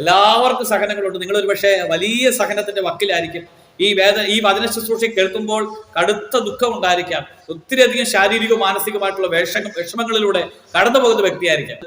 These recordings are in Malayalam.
എല്ലാവർക്കും സഹനങ്ങളുണ്ട്. നിങ്ങളൊരു പക്ഷേ വലിയ സഹനത്തിന്റെ വക്കിലായിരിക്കും. ഈ വചന ശുശ്രൂഷ കേൾക്കുമ്പോൾ കടുത്ത ദുഃഖം ഉണ്ടായിരിക്കാം. ഒത്തിരിയധികം ശാരീരികവും മാനസികമായിട്ടുള്ള വിഷമങ്ങളിലൂടെ കടന്നു പോകുന്ന വ്യക്തിയായിരിക്കാം.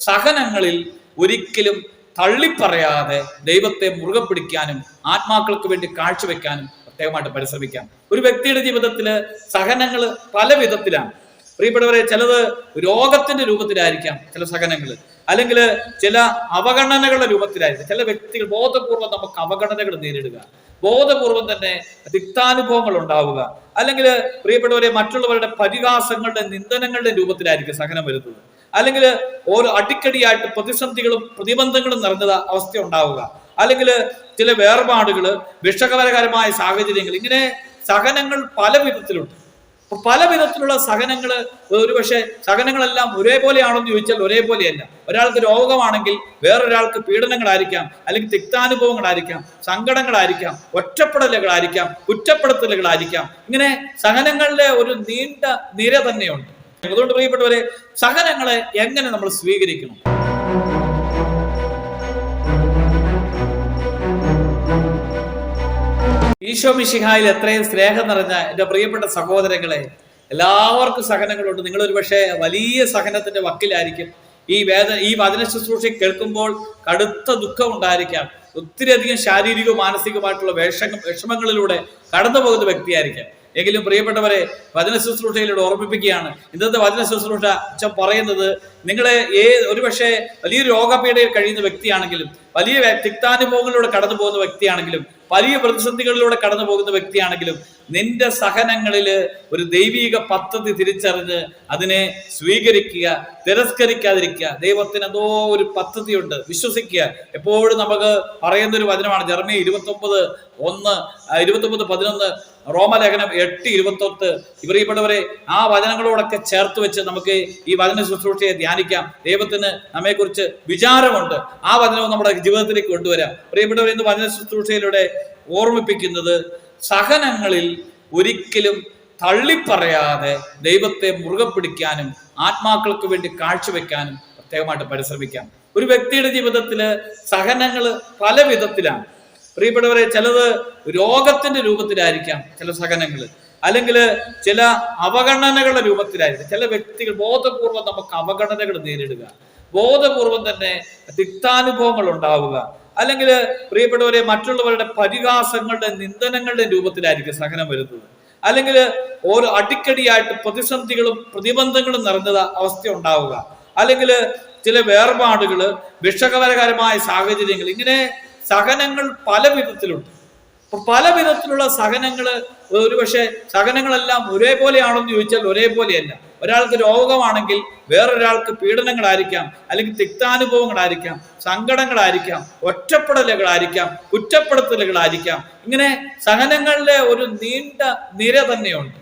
സഹനങ്ങളിൽ ഒരിക്കലും തള്ളിപ്പറയാതെ ദൈവത്തെ മുറുകെ പിടിക്കാനും ആത്മാക്കൾക്ക് വേണ്ടി കാഴ്ചവെക്കാനും പ്രത്യേകമായിട്ട് പരിശ്രമിക്കാം. ഒരു വ്യക്തിയുടെ ജീവിതത്തില് സഹനങ്ങൾ പല വിധത്തിലാണ്. പ്രിയപ്പെട്ടവരെ, ചിലത് രോഗത്തിന്റെ രൂപത്തിലായിരിക്കാം ചില സഹനങ്ങൾ, അല്ലെങ്കിൽ ചില അവഗണനകളുടെ രൂപത്തിലായിരിക്കും. ചില വ്യക്തികൾ ബോധപൂർവം നമുക്ക് അവഗണനകൾ നേരിടുക, ബോധപൂർവം തന്നെ തിക്താനുഭവങ്ങൾ ഉണ്ടാവുക, അല്ലെങ്കിൽ പ്രിയപ്പെട്ടവരെ മറ്റുള്ളവരുടെ പരിഹാസങ്ങളുടെ നിന്ദനങ്ങളുടെ രൂപത്തിലായിരിക്കും സഹനം വരുന്നത്, അല്ലെങ്കിൽ ഓരോ അടിക്കടിയായിട്ട് പ്രതിസന്ധികളും പ്രതിബന്ധങ്ങളും നിറഞ്ഞ അവസ്ഥ ഉണ്ടാവുക, അല്ലെങ്കിൽ ചില വേർപാടുകള്, വിഷകരകരമായ സാഹചര്യങ്ങൾ. ഇങ്ങനെ സഹനങ്ങൾ പല വിധത്തിലുണ്ട്. പല വിധത്തിലുള്ള സഹനങ്ങള് ഒരുപക്ഷെ സഹനങ്ങളെല്ലാം ഒരേപോലെയാണെന്ന് ചോദിച്ചാൽ ഒരേപോലെയല്ല. ഒരാൾക്ക് രോഗമാണെങ്കിൽ വേറൊരാൾക്ക് പീഡനങ്ങളായിരിക്കാം, അല്ലെങ്കിൽ തിക്താനുഭവങ്ങളായിരിക്കാം, സങ്കടങ്ങളായിരിക്കാം, ഒറ്റപ്പെടലുകളായിരിക്കാം, കുറ്റപ്പെടുത്തലുകളായിരിക്കാം. ഇങ്ങനെ സഹനങ്ങളുടെ ഒരു നീണ്ട നിര തന്നെയുണ്ട്. അതുകൊണ്ട് പ്രിയപ്പെട്ടവരെ, സഹനങ്ങളെ എങ്ങനെ നമ്മൾ സ്വീകരിക്കണം? ഈശോ മിശിഹായിൽ എത്രയും സ്നേഹം നിറഞ്ഞ എൻ്റെ പ്രിയപ്പെട്ട സഹോദരങ്ങളെ, എല്ലാവർക്കും സഹനങ്ങളുണ്ട്. നിങ്ങളൊരു പക്ഷേ വലിയ സഹനത്തിന്റെ വക്കിലായിരിക്കും. ഈ വചന ശുശ്രൂഷ കേൾക്കുമ്പോൾ കടുത്ത ദുഃഖം ഉണ്ടായിരിക്കാം. ഒത്തിരിയധികം ശാരീരികവും മാനസികമായിട്ടുള്ള വിഷമങ്ങളിലൂടെ കടന്നു പോകുന്ന വ്യക്തിയായിരിക്കാം. എങ്കിലും പ്രിയപ്പെട്ടവരെ, വചന ശുശ്രൂഷയിലൂടെ ഓർമ്മിപ്പിക്കുകയാണ്. ഇന്നത്തെ വചന ശുശ്രൂഷ പറയുന്നത്, നിങ്ങളെ ഒരുപക്ഷെ വലിയ രോഗപീഠയിൽ കഴിയുന്ന വ്യക്തിയാണെങ്കിലും, വലിയ തിക്താനുഭവങ്ങളിലൂടെ കടന്നു പോകുന്ന വ്യക്തിയാണെങ്കിലും, വലിയ പ്രതിസന്ധികളിലൂടെ കടന്നു പോകുന്ന വ്യക്തിയാണെങ്കിലും, നിന്റെ സഹനങ്ങളില് ഒരു ദൈവിക പദ്ധതി തിരിച്ചറിഞ്ഞ് അതിനെ സ്വീകരിക്കുക, തിരസ്കരിക്കാതിരിക്കുക. ദൈവത്തിന് എന്തോ ഒരു പദ്ധതിയുണ്ട്, വിശ്വസിക്കുക. എപ്പോഴും നമുക്ക് പറയുന്ന ഒരു വചനമാണ് ജെറമ്യാ 29:11, റോമലേഖനം 8:21. പ്രിയപ്പെട്ടവരെ, ആ വചനങ്ങളോടൊക്കെ ചേർത്ത് വെച്ച് നമുക്ക് ഈ വചന ശുശ്രൂഷയെ ധ്യാനിക്കാം. ദൈവത്തിന് നമ്മെക്കുറിച്ച് വിചാരമുണ്ട്. ആ വചനവും നമ്മുടെ ജീവിതത്തിലേക്ക് കൊണ്ടുവരാം. പ്രിയപ്പെട്ടവരെ, ഇന്ന് വചന ശുശ്രൂഷയിലൂടെ ഓർമ്മിപ്പിക്കുന്നത്, സഹനങ്ങളിൽ ഒരിക്കലും തള്ളിപ്പറയാതെ ദൈവത്തെ മുറുകെ പിടിക്കാനും ആത്മാക്കൾക്ക് വേണ്ടി കാഴ്ചവെക്കാനും പ്രത്യേകമായിട്ട് പരിശ്രമിക്കാം. ഒരു വ്യക്തിയുടെ ജീവിതത്തില് സഹനങ്ങൾ പല വിധത്തിലാണ്. പ്രിയപ്പെട്ടവരെ, ചിലത് രോഗത്തിന്റെ രൂപത്തിലായിരിക്കാം ചില സഹനങ്ങൾ, അല്ലെങ്കിൽ ചില അവഗണനകളുടെ രൂപത്തിലായിരിക്കും. ചില വ്യക്തികൾ ബോധപൂർവം നമുക്ക് അവഗണനകൾ നേരിടുക, ബോധപൂർവം തന്നെ തിക്താനുഭവങ്ങൾ ഉണ്ടാവുക, അല്ലെങ്കിൽ പ്രിയപ്പെട്ടവരെ മറ്റുള്ളവരുടെ പരിഹാസങ്ങളുടെ നിന്ദനങ്ങളുടെ രൂപത്തിലായിരിക്കും സഹനം വരുന്നത്, അല്ലെങ്കിൽ ഓരോ അടിക്കടിയായിട്ട് പ്രതിസന്ധികളും പ്രതിബന്ധങ്ങളും നിറഞ്ഞ അവസ്ഥ ഉണ്ടാവുക, അല്ലെങ്കിൽ ചില വേർപാടുകള്, വിഷകരകരമായ സാഹചര്യങ്ങൾ. ഇങ്ങനെ സഹനങ്ങൾ പല വിധത്തിലുണ്ട്. പല വിധത്തിലുള്ള സഹനങ്ങള് ഒരുപക്ഷെ സഹനങ്ങളെല്ലാം ഒരേപോലെയാണെന്ന് ചോദിച്ചാൽ ഒരേപോലെയല്ല. ഒരാൾക്ക് രോഗമാണെങ്കിൽ വേറൊരാൾക്ക് പീഡനങ്ങളായിരിക്കാം, അല്ലെങ്കിൽ തിക്താനുഭവങ്ങളായിരിക്കാം, സങ്കടങ്ങളായിരിക്കാം, ഒറ്റപ്പെടലുകളായിരിക്കാം, കുറ്റപ്പെടുത്തലുകളായിരിക്കാം. ഇങ്ങനെ സഹനങ്ങളുടെ ഒരു നീണ്ട നിര തന്നെയുണ്ട്.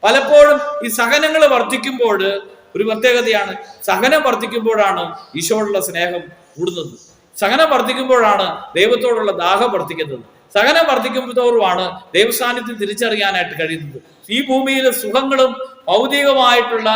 പലപ്പോഴും ഈ സഹനങ്ങൾ വർദ്ധിക്കുമ്പോൾ ഒരു പ്രത്യേകതയാണ്, സഹനം വർദ്ധിക്കുമ്പോഴാണ് ഈശോയോടുള്ള സ്നേഹം കൂടുന്നത്. സഹനം വർദ്ധിക്കുമ്പോഴാണ് ദൈവത്തോടുള്ള ദാഹം വർദ്ധിക്കുന്നത്. സഹനം വർദ്ധിക്കുമ്പോഴാണ് ദൈവസാന്നിധ്യം തിരിച്ചറിയാനായിട്ട് കഴിയുന്നത്. ഈ ഭൂമിയിലെ സുഖങ്ങളും ഭൗതികമായിട്ടുള്ള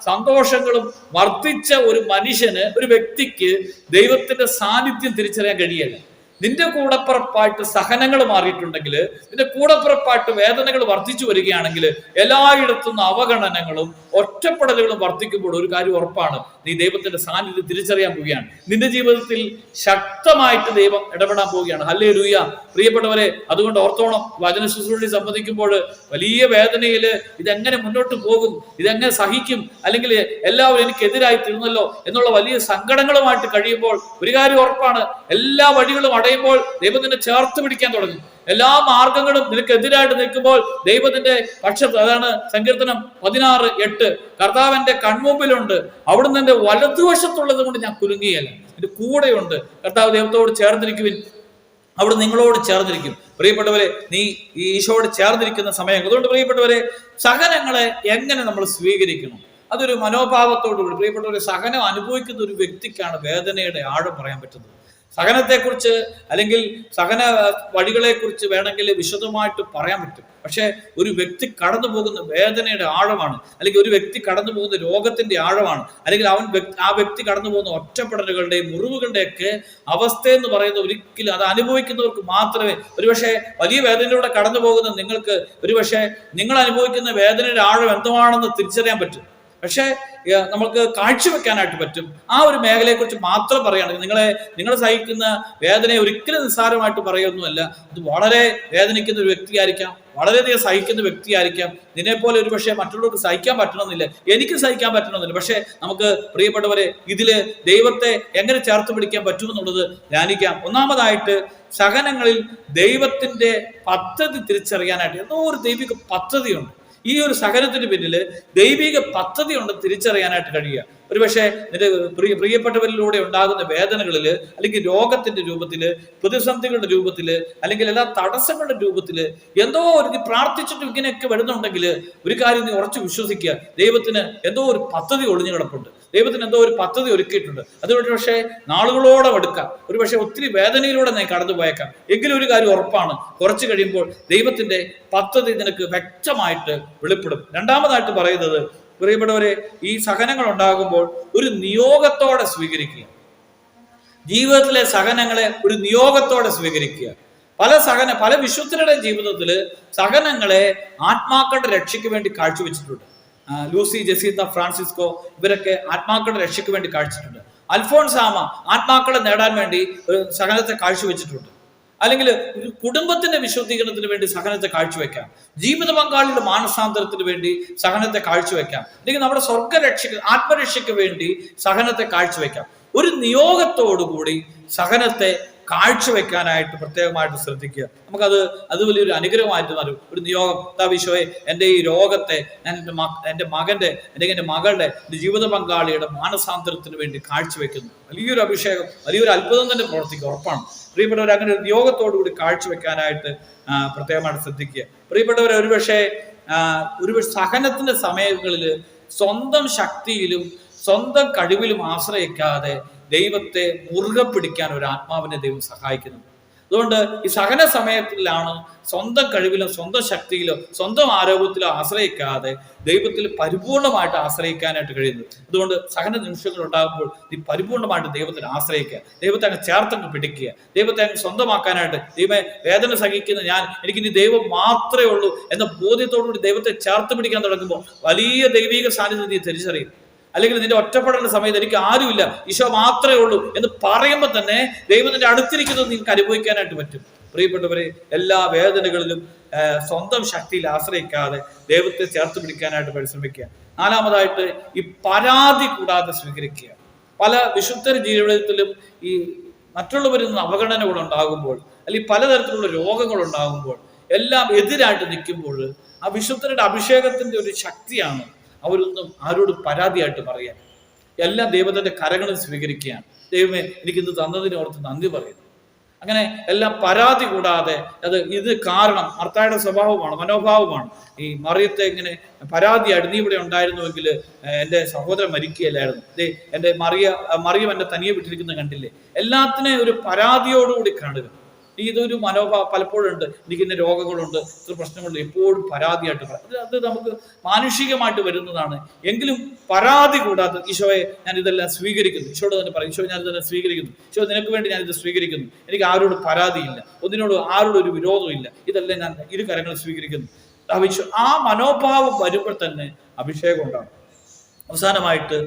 സന്തോഷങ്ങളും വർദ്ധിച്ച ഒരു മനുഷ്യന്, ഒരു വ്യക്തിക്ക് ദൈവത്തിന്റെ സാന്നിധ്യം തിരിച്ചറിയാൻ കഴിയില്ല. നിന്റെ കൂടപ്പുറപ്പായിട്ട് സഹനങ്ങൾ മാറിയിട്ടുണ്ടെങ്കിൽ, നിന്റെ കൂടപ്പുറപ്പായിട്ട് വേദനകൾ വർദ്ധിച്ചു വരികയാണെങ്കിൽ, എല്ലായിടത്തും അവഗണനകളും ഒറ്റപ്പെടലുകളും വർദ്ധിക്കുമ്പോൾ ഒരു കാര്യം ഉറപ്പാണ്, നീ ദൈവത്തിന്റെ സാന്നിധ്യം തിരിച്ചറിയാൻ പോവുകയാണ്. നിന്റെ ജീവിതത്തിൽ ശക്തമായിട്ട് ദൈവം ഇടപെടാൻ പോവുകയാണ്. ഹല്ലേലൂയ. പ്രിയപ്പെട്ടവരെ, അതുകൊണ്ട് ഓർത്തോണം, വചന ശുശ്രൂഷയെ സംബന്ധിക്കുമ്പോൾ വലിയ വേദനയില് ഇതെങ്ങനെ മുന്നോട്ട് പോകും, ഇതെങ്ങനെ സഹിക്കും, അല്ലെങ്കിൽ എല്ലാവരും എനിക്കെതിരായി തീർന്നല്ലോ എന്നുള്ള വലിയ സങ്കടങ്ങളുമായിട്ട് കഴിയുമ്പോൾ ഒരു കാര്യം ഉറപ്പാണ്, എല്ലാ വഴികളും അടയുമ്പോൾ ദൈവം നിന്നെ ചേർത്ത് പിടിക്കാൻ തുടങ്ങും. എല്ലാ മാർഗങ്ങളും നിനക്കെതിരായിട്ട് നിൽക്കുമ്പോൾ ദൈവത്തിന്റെ പക്ഷത്ത്, അതാണ് സങ്കീർത്തനം 16:8, കർത്താവിന്റെ കൺമുമ്പിലുണ്ട്, അവിടുന്ന് എന്റെ വലതുവശത്തുള്ളത് കൊണ്ട് ഞാൻ കുലുങ്ങിയല്ല, എന്റെ കൂടെയുണ്ട്. കർത്താവ് ദൈവത്തോട് ചേർന്നിരിക്കുവിൻ, അവിടെ നിങ്ങളോട് ചേർന്നിരിക്കും. പ്രിയപ്പെട്ടവരെ, നീ ഈ ഈശോയോട് ചേർന്നിരിക്കുന്ന സമയം. അതുകൊണ്ട് പ്രിയപ്പെട്ടവരെ, സഹനങ്ങളെ എങ്ങനെ നമ്മൾ സ്വീകരിക്കണം? അതൊരു മനോഭാവത്തോടുകൂടി. പ്രിയപ്പെട്ടവരെ, സഹനം അനുഭവിക്കുന്ന ഒരു വ്യക്തിക്കാണ് വേദനയുടെ ആഴം പറയാൻ പറ്റുന്നത്. സഹനത്തെക്കുറിച്ച് അല്ലെങ്കിൽ സഹന വഴികളെക്കുറിച്ച് വേണമെങ്കിൽ വിശദമായിട്ട് പറയാൻ പറ്റും. പക്ഷെ ഒരു വ്യക്തി കടന്നു പോകുന്ന വേദനയുടെ ആഴമാണ്, അല്ലെങ്കിൽ ഒരു വ്യക്തി കടന്നു പോകുന്ന രോഗത്തിന്റെ ആഴമാണ്, അല്ലെങ്കിൽ ആ വ്യക്തി കടന്നു പോകുന്ന ഒറ്റപ്പെടലുകളുടെയും മുറിവുകളുടെയൊക്കെ അവസ്ഥ എന്ന് പറയുന്നത് ഒരിക്കലും അത് അനുഭവിക്കുന്നവർക്ക് മാത്രമേ, ഒരുപക്ഷെ വലിയ വേദനയിലൂടെ കടന്നു പോകുന്ന നിങ്ങൾക്ക് ഒരുപക്ഷെ നിങ്ങൾ അനുഭവിക്കുന്ന വേദനയുടെ ആഴം എന്തുവാണെന്ന് തിരിച്ചറിയാൻ പറ്റും. പക്ഷെ നമുക്ക് കാഴ്ചവെക്കാനായിട്ട് പറ്റും. ആ ഒരു മേഖലയെക്കുറിച്ച് മാത്രം പറയുകയാണെങ്കിൽ നിങ്ങൾ സഹിക്കുന്ന വേദനയെ ഒരിക്കലും നിസ്സാരമായിട്ട് പറയുന്നതല്ല. അത് വളരെ വേദനിക്കുന്ന ഒരു വ്യക്തിയായിരിക്കാം, വളരെയധികം സഹിക്കുന്ന വ്യക്തിയായിരിക്കാം. നിന്നെപ്പോലെ ഒരു പക്ഷേ മറ്റുള്ളവർക്ക് സഹിക്കാൻ പറ്റണമെന്നില്ല, എനിക്ക് സഹിക്കാൻ പറ്റണമെന്നില്ല. പക്ഷെ നമുക്ക് പ്രിയപ്പെട്ടവരെ ഇതില് ദൈവത്തെ എങ്ങനെ ചേർത്ത് പിടിക്കാൻ പറ്റുമെന്നുള്ളത് ധ്യാനിക്കാം. ഒന്നാമതായിട്ട് സഹനങ്ങളിൽ ദൈവത്തിന്റെ പദ്ധതി തിരിച്ചറിയാനായിട്ട് എന്തോ ഒരു ദൈവിക പദ്ധതിയുണ്ട്. ഈ ഒരു സഹനത്തിന് പിന്നിൽ ദൈവിക പദ്ധതി ഉണ്ട് തിരിച്ചറിയാനായിട്ട് കഴിയുക. ഒരുപക്ഷെ നിന്റെ പ്രിയപ്പെട്ടവരിലൂടെ ഉണ്ടാകുന്ന വേദനകളിൽ, അല്ലെങ്കിൽ രോഗത്തിന്റെ രൂപത്തില്, പ്രതിസന്ധികളുടെ രൂപത്തില്, അല്ലെങ്കിൽ എല്ലാ തടസ്സങ്ങളുടെ രൂപത്തില് എന്തോ ഒരു നീ പ്രാർത്ഥിച്ചിട്ട് ഇങ്ങനെയൊക്കെ വരുന്നുണ്ടെങ്കിൽ ഒരു കാര്യം നീ ഉറച്ചു വിശ്വസിക്കുക, ദൈവത്തിന് എന്തോ ഒരു പദ്ധതി ഒളിഞ്ഞു കിടപ്പുണ്ട്, ദൈവത്തിന് എന്തോ ഒരു പദ്ധതി ഒരുക്കിയിട്ടുണ്ട്. അതുകൊണ്ട് പക്ഷേ നാളുകളോടെ എടുക്കാം, ഒരു പക്ഷെ ഒത്തിരി വേദനയിലൂടെ നീ കടന്നു പോയേക്കാം. എങ്കിലും ഒരു കാര്യം ഉറപ്പാണ്, കുറച്ച് കഴിയുമ്പോൾ ദൈവത്തിന്റെ പദ്ധതി നിനക്ക് വ്യക്തമായിട്ട് വെളിപ്പെടും. രണ്ടാമതായിട്ട് പറയുന്നത്, പ്രിയപ്പെട്ടവരെ, ഈ സഹനങ്ങൾ ഉണ്ടാകുമ്പോൾ ഒരു നിയോഗത്തോടെ സ്വീകരിക്കുക. ജീവിതത്തിലെ സഹനങ്ങളെ ഒരു നിയോഗത്തോടെ സ്വീകരിക്കുക. പല വിശുദ്ധരുടെ ജീവിതത്തിൽ സഹനങ്ങളെ ആത്മാക്കളുടെ രക്ഷയ്ക്ക് വേണ്ടി കാഴ്ചവെച്ചിട്ടുണ്ട്. ലൂസി, ജസീന്ത, ഫ്രാൻസിസ്കോ ഇവരൊക്കെ ആത്മാക്കളുടെ രക്ഷയ്ക്ക് വേണ്ടി കാഴ്ചിട്ടുണ്ട്. അൽഫോൺസാമ ആത്മാക്കളെ നേടാൻ വേണ്ടി സഹനത്തെ കാഴ്ചവെച്ചിട്ടുണ്ട്. അല്ലെങ്കിൽ ഒരു കുടുംബത്തിന്റെ വിശുദ്ധീകരണത്തിന് വേണ്ടി സഹനത്തെ കാഴ്ചവെക്കാം. ജീവിത പങ്കാളിയുടെ മാനസാന്തരത്തിന് വേണ്ടി സഹനത്തെ കാഴ്ചവെക്കാം. അല്ലെങ്കിൽ നമ്മുടെ ആത്മരക്ഷയ്ക്ക് വേണ്ടി സഹനത്തെ കാഴ്ചവെക്കാം. ഒരു നിയോഗത്തോടുകൂടി സഹനത്തെ കാഴ്ചവെക്കാനായിട്ട് പ്രത്യേകമായിട്ട് ശ്രദ്ധിക്കുക. അത് വലിയൊരു അനുഗ്രഹമായിട്ട് മാറും. ഒരു നിയോഗം, ഈശോയെ എൻ്റെ ഈ രോഗത്തെ ഞാൻ എൻ്റെ മകൻ്റെ അല്ലെങ്കിൽ എൻ്റെ മകളുടെ ജീവിത പങ്കാളിയുടെ മാനസാന്തരത്തിന് വേണ്ടി കാഴ്ചവെക്കുന്നു. വലിയൊരു അഭിഷേകം, വലിയൊരു അത്ഭുതം തന്നെ പ്രവർത്തിക്കുക, ഉറപ്പാണ്. പ്രിയപ്പെട്ടവർ, അങ്ങനെ ഒരു നിയോഗത്തോടുകൂടി കാഴ്ചവെക്കാനായിട്ട് പ്രത്യേകമായിട്ട് ശ്രദ്ധിക്കുക. പ്രിയപ്പെട്ടവരെ, ഒരുപക്ഷെ സഹനത്തിന്റെ സമയങ്ങളിൽ സ്വന്തം ശക്തിയിലും സ്വന്തം കഴിവിലും ആശ്രയിക്കാതെ ദൈവത്തെ മുറുകെ പിടിക്കാൻ ഒരു ആത്മാവിനെ ദൈവം സഹായിക്കുന്നു. അതുകൊണ്ട് ഈ സഹന സമയത്തിലാണ് സ്വന്തം കഴിവിലോ സ്വന്തം ശക്തിയിലോ സ്വന്തം ആരോഗ്യത്തിലോ ആശ്രയിക്കാതെ ദൈവത്തിൽ പരിപൂർണമായിട്ട് ആശ്രയിക്കാനായിട്ട് കഴിയുന്നത്. അതുകൊണ്ട് സഹന നിമിഷങ്ങൾ ഉണ്ടാകുമ്പോൾ നീ പരിപൂർണമായിട്ട് ദൈവത്തിൽ ആശ്രയിക്കുക, ദൈവത്തെ അങ്ങ് ചേർത്തങ്ങ് പിടിക്കുക, ദൈവത്തെ അങ്ങ് സ്വന്തമാക്കാനായിട്ട്. വേദന സഹിക്കുന്ന എനിക്കിനി ദൈവം മാത്രമേ ഉള്ളൂ എന്ന ബോധ്യത്തോടുകൂടി ദൈവത്തെ ചേർത്ത് പിടിക്കാൻ തുടങ്ങുമ്പോൾ വലിയ ദൈവിക സാന്നിധ്യം നീ തിരിച്ചറിയും. അല്ലെങ്കിൽ നിന്റെ ഒറ്റപ്പെടേണ്ട സമയത്ത് എനിക്ക് ആരുമില്ല, ഈശോ മാത്രമേ ഉള്ളൂ എന്ന് പറയുമ്പോൾ തന്നെ ദൈവത്തിന്റെ അടുത്തിരിക്കുന്നത് നിങ്ങൾക്ക് അനുഭവിക്കാനായിട്ട് പറ്റും. പ്രിയപ്പെട്ടവരെ, എല്ലാ വേദനകളിലും സ്വന്തം ശക്തിയിൽ ആശ്രയിക്കാതെ ദൈവത്തെ ചേർത്ത് പിടിക്കാനായിട്ട് പരിശ്രമിക്കുക. നാലാമതായിട്ട് ഈ പരാതി കൂടാതെ സ്വീകരിക്കുക. പല വിശുദ്ധ ജീവിതത്തിലും ഈ മറ്റുള്ളവരിൽ നിന്ന് അവഗണനകൾ ഉണ്ടാകുമ്പോൾ, അല്ലെങ്കിൽ പലതരത്തിലുള്ള രോഗങ്ങൾ ഉണ്ടാകുമ്പോൾ, എല്ലാം എതിരായിട്ട് നിൽക്കുമ്പോൾ ആ വിശുദ്ധരുടെ അഭിഷേകത്തിന്റെ ഒരു ശക്തിയാണ് അവരൊന്നും ആരോട് പരാതിയായിട്ട് പറയാൻ. എല്ലാം ദൈവത്തിന്റെ കരങ്ങളിൽ സ്വീകരിക്കുകയാണ്. ദൈവമേ, എനിക്കിത് തന്നതിനെ ഓർത്ത് നന്ദി പറയുന്നു. അങ്ങനെ എല്ലാം പരാതി കൂടാതെ ഇത് കാരണം മർത്തായുടെ സ്വഭാവമാണ്, മനോഭാവമാണ്. ഈ മറിയത്തെ ഇങ്ങനെ പരാതിയായിട്ട്, നീ ഇവിടെ ഉണ്ടായിരുന്നുവെങ്കിൽ എൻ്റെ സഹോദരൻ മരിക്കുകയല്ലായിരുന്നു, എൻ്റെ മറിയം എന്നെ തനിയെ വിട്ടിരിക്കുന്നത് കണ്ടില്ലേ. എല്ലാത്തിനെയും ഒരു പരാതിയോടുകൂടി കാണുക. ഇതൊരു മനോഭാവം പലപ്പോഴും ഉണ്ട്. എനിക്കിന്ന രോഗങ്ങളുണ്ട്, ഇത്ര പ്രശ്നങ്ങളുണ്ട്, എപ്പോഴും പരാതിയായിട്ട് അത് നമുക്ക് മാനുഷികമായിട്ട് വരുന്നതാണ്. എങ്കിലും പരാതി കൂടാതെ ഈശോയെ ഞാൻ ഇതെല്ലാം സ്വീകരിക്കുന്നു. ഈശോയോട് തന്നെ പറയും, ഈശോ ഞാൻ ഇതെല്ലാം സ്വീകരിക്കുന്നു, ഈശോ നിനക്ക് വേണ്ടി ഞാൻ ഇത് സ്വീകരിക്കുന്നു, എനിക്ക് ആരോട് പരാതിയില്ല, ആരോടും ഒരു വിരോധവും ഇല്ല, ഇതെല്ലാം ഞാൻ ഇരു കരങ്ങൾ സ്വീകരിക്കുന്നു. ആ മനോഭാവം വരുമ്പോൾ തന്നെ അഭിഷേകം ഉണ്ടാകും. അവസാനമായിട്ട്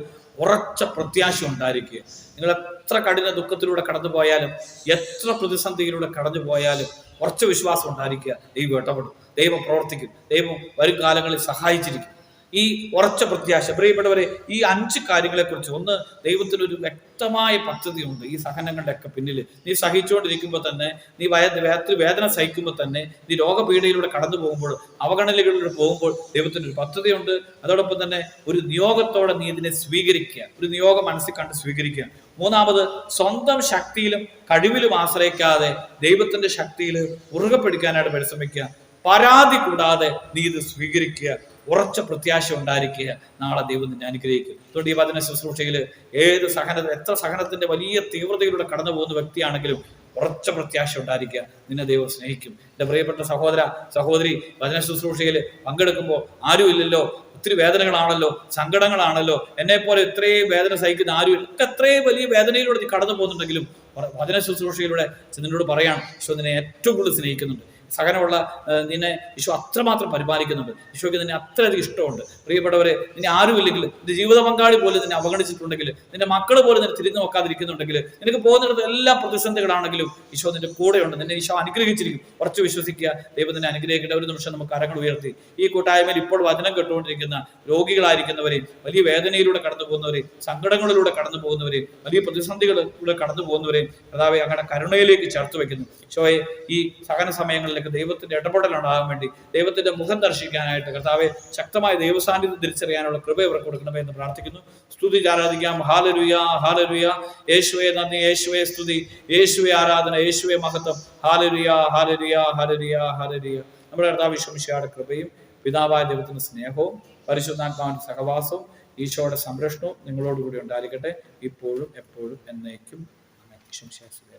ഉറച്ച പ്രത്യാശ ഉണ്ടായിരിക്കുക. നിങ്ങൾ എത്ര കഠിന ദുഃഖത്തിലൂടെ കടന്നു പോയാലും, എത്ര പ്രതിസന്ധിയിലൂടെ കടന്നു പോയാലും ഉറച്ച വിശ്വാസം ഉണ്ടായിരിക്കുക. ദൈവം ഇടപെടും, ദൈവം പ്രവർത്തിക്കും, ദൈവം വരും കാലങ്ങളിൽ സഹായിച്ചിരിക്കും. ഈ ഉറച്ച പ്രത്യാശ. പ്രിയപ്പെട്ടവരെ, ഈ 5 കാര്യങ്ങളെക്കുറിച്ച്, ഒന്ന്, ദൈവത്തിനൊരു വ്യക്തമായ പദ്ധതിയുണ്ട് ഈ സഹനങ്ങളുടെ ഒക്കെ പിന്നിൽ. നീ സഹിച്ചുകൊണ്ടിരിക്കുമ്പോൾ തന്നെ, നീ വേദന സഹിക്കുമ്പോൾ തന്നെ, നീ രോഗപീഠയിലൂടെ കടന്നു പോകുമ്പോൾ, അവഗണനകളിലൂടെ പോകുമ്പോൾ ദൈവത്തിനൊരു പദ്ധതിയുണ്ട്. അതോടൊപ്പം തന്നെ ഒരു നിയോഗത്തോടെ നീ ഇതിനെ സ്വീകരിക്കുക, ഒരു നിയോഗം മനസ്സിൽ കണ്ട് സ്വീകരിക്കുക. മൂന്നാമത്, സ്വന്തം ശക്തിയിലും കഴിവിലും ആശ്രയിക്കാതെ ദൈവത്തിന്റെ ശക്തിയിൽ മുറുകെ പിടിക്കാനായിട്ട് പരിശ്രമിക്കുക. പരാതി കൂടാതെ നീ ഇത് സ്വീകരിക്കുക. ഉറച്ച പ്രത്യാശ ഉണ്ടായിരിക്കുക. നാളെ ദൈവം നിന്നെ അനുഗ്രഹിക്കും. അതുകൊണ്ട് ഈ വചന ശുശ്രൂഷയിൽ എത്ര സഹനത്തിന്റെ വലിയ തീവ്രതയിലൂടെ കടന്നു പോകുന്ന വ്യക്തിയാണെങ്കിലും ഉറച്ച പ്രത്യാശ ഉണ്ടായിരിക്കുക. നിന്നെ ദൈവം സ്നേഹിക്കും. എൻ്റെ പ്രിയപ്പെട്ട സഹോദരി, വചന ശുശ്രൂഷയിൽ പങ്കെടുക്കുമ്പോൾ ആരും ഇല്ലല്ലോ, ഒത്തിരി വേദനകളാണല്ലോ, സങ്കടങ്ങളാണല്ലോ, എന്നെ പോലെ ഇത്രയും വേദന സഹിക്കുന്ന ആരും ഒക്കെ അത്രയും വലിയ വേദനയിലൂടെ നീ കടന്നു പോകുന്നുണ്ടെങ്കിലും വചന ശുശ്രൂഷയിലൂടെ നിന്നോട് പറയാണ്, ഈശോ നിന്നെ ഏറ്റവും കൂടുതൽ സ്നേഹിക്കുന്നുണ്ട്. സഹനമുള്ള നിന്നെ ഈശോ അത്രമാത്രം പരിപാലിക്കുന്നുണ്ട്. ഈശോയ്ക്ക് നിന്നെ അത്രയധികം ഇഷ്ടമുണ്ട്. പ്രിയപ്പെട്ടവരെ, നിന്നെ ആരുമില്ലെങ്കിൽ, നിന്റെ ജീവിത പങ്കാളി പോലും നിന്നെ അവഗണിച്ചിട്ടുണ്ടെങ്കിൽ, നിന്റെ മക്കൾ പോലും നിന്നെ തിരിഞ്ഞു നോക്കാതിരിക്കുന്നുണ്ടെങ്കിൽ, നിനക്ക് പോകുന്നിടത്ത് എല്ലാ പ്രതിസന്ധികളാണെങ്കിലും ഈശോ നിന്റെ കൂടെയുണ്ട്. നിന്നെ ഈശോ അനുഗ്രഹിച്ചിരിക്കും. കുറച്ച് വിശ്വസിക്കുക. ദൈവം നിന്നെ അനുഗ്രഹിക്കേണ്ട. ഒരു നിമിഷം നമുക്ക് കരങ്ങൾ ഉയർത്തി ഈ കൂട്ടായ്മയിൽ ഇപ്പോൾ വചനം കേട്ടുകൊണ്ടിരിക്കുന്ന രോഗികളായിരിക്കുന്നവരെയും, വലിയ വേദനയിലൂടെ കടന്നു പോകുന്നവരെയും, സങ്കടങ്ങളിലൂടെ കടന്നു പോകുന്നവരെയും, വലിയ പ്രതിസന്ധികളിലൂടെ കടന്നു പോകുന്നവരെയും കർത്താവെ അങ്ങയുടെ കരുണയിലേക്ക് ചേർത്ത് വെക്കുന്നു. ഈശോയെ, ഈ സഹന സമയങ്ങളിലേക്ക് ദൈവത്തിന്റെ ഇടപെടലുണ്ടാകാൻ വേണ്ടി, ദൈവത്തിന്റെ മുഖം ദർശിക്കാനായിട്ട് കർത്താവെ ശക്തമായ ദൈവസാന്നിധ്യം തിരിച്ചറിയാനുള്ള കൃപ ഇവർക്ക് കൊടുക്കണമേ എന്ന് പ്രാർത്ഥിക്കുന്നു. സ്തുതി ആരാധിക്കാം. Hallelujah, hallelujah. യേശുവേ നന്ദി, യേശുവേ സ്തുതി, യേശുവേ ആരാധന, യേശുവേ മഹത്വം. Hallelujah, hallelujah, hallelujah, hallelujah. നമ്മുടെ കർത്താവ് യേശു മിശിഹായുടെ കൃപയും പിതാവായ ദൈവത്തിന്റെ സ്നേഹവും പരിശുദ്ധാത്മാവിന്റെ സഹവാസവും ഈശോയുടെ സംരക്ഷണവും നിങ്ങളോടുകൂടി ഉണ്ടായിരിക്കട്ടെ, ഇപ്പോഴും എപ്പോഴും എന്നേക്കും. ആമേൻ. യേശു മിശിഹായെ സ്തുതി.